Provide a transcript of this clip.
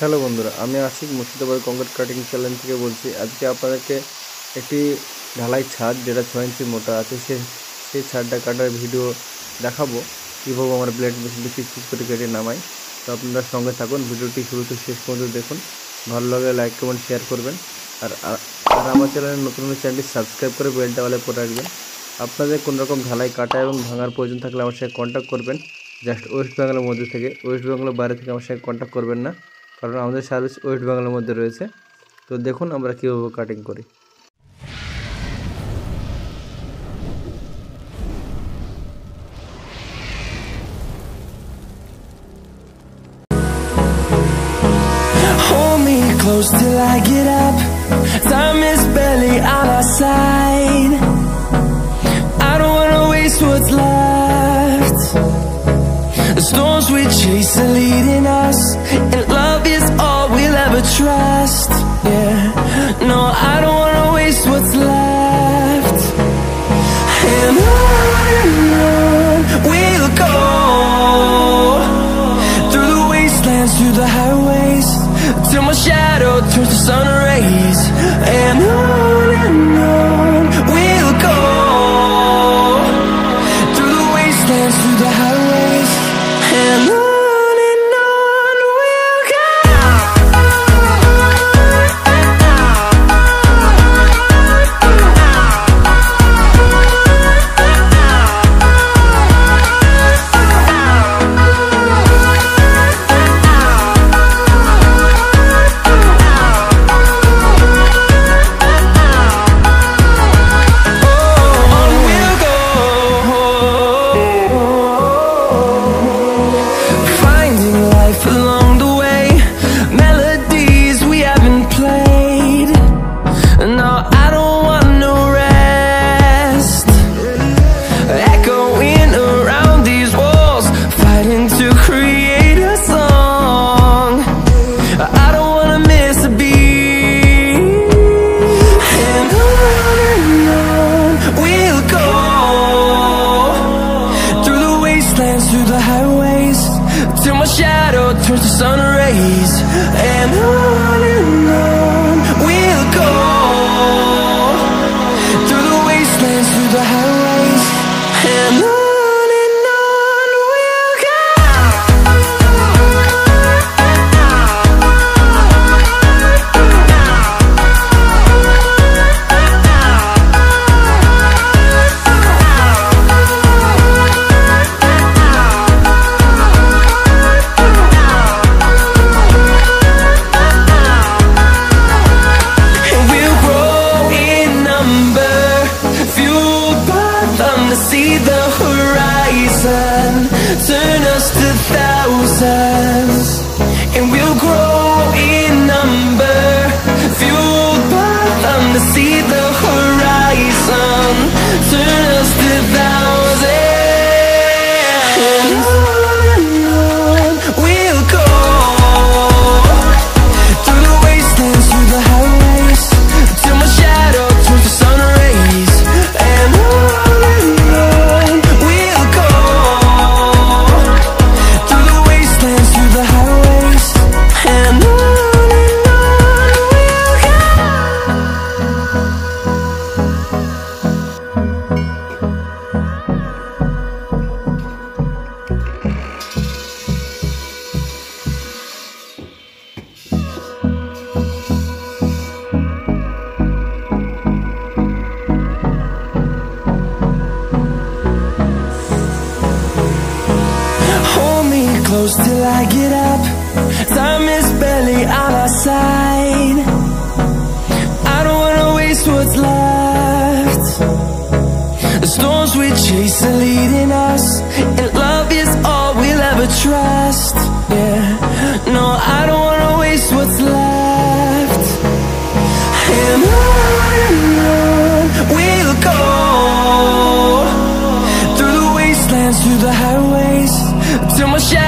Hello বন্ধুরা, আমি Ashik Murshidabad concrete cutting channel থেকে বলছি। আজকে আপনাদেরকে একটি ঢালাই ছাদ যেটা 6 ইঞ্চি মোটা আছে সেই ছাদটা কাটার ভিডিও দেখাবো, কীভাবে আমরা ব্লেড মেশিনটি পিচ করে কেটে নামাই। তো আপনারা সঙ্গে থাকুন, ভিডিওটি শুরু থেকে শেষ পর্যন্ত দেখুন। ভালো লাগলে লাইক কমেন্ট শেয়ার করবেন, আর আমার চ্যানেলের নতুন চ্যানেলটি সাবস্ক্রাইব করে বেলটা অলে করে রাখবেন। আপনাদের কোনো রকম ঢালাই কাটা এবং ভাঙার প্রয়োজন থাকলে আমার সাথে কন্ট্যাক্ট করবেন। জাস্ট ওয়েস্ট বেঙ্গলের মধ্যে থেকে, ওয়েস্ট বেঙ্গলের বাইরে থেকে আমার সাথে কন্ট্যাক্ট করবেন না, কারণ আমাদের সার্ভিস ওয়েস্ট বেঙ্গলের মধ্যে রয়েছে। তো দেখুন আমরা কীভাবে কাটিং করি। Hold me close till I get up. Time is barely on our side. I don't wanna waste what's left. The storms we chase are leading us, and love is all we'll ever trust. Yeah, no, I don't wanna waste what's left. And on we'll go, through the wastelands, through the highways, till my shadow turns to sun rays. And on we'll go, through the wastelands, through the highways. And on we'll go. Through the highways, till my shadow turns to sun rays. And on we'll go, through the wastelands, through the highways. And on we'll go. See the horizon, turn us to thousands, and we'll grow in number, fueled by them to see the horizon, turn us to thousands. And on we'll go, through the wastelands, through the highways, till my shadow turns to sun rays. And close till I get up. Time is barely on our side. I don't wanna waste what's left. The storms we chase are leading us, and love is all we'll ever trust. Yeah, no, I don't wanna waste what's left. And on we'll go, through the wastelands, through the highways, till my shadow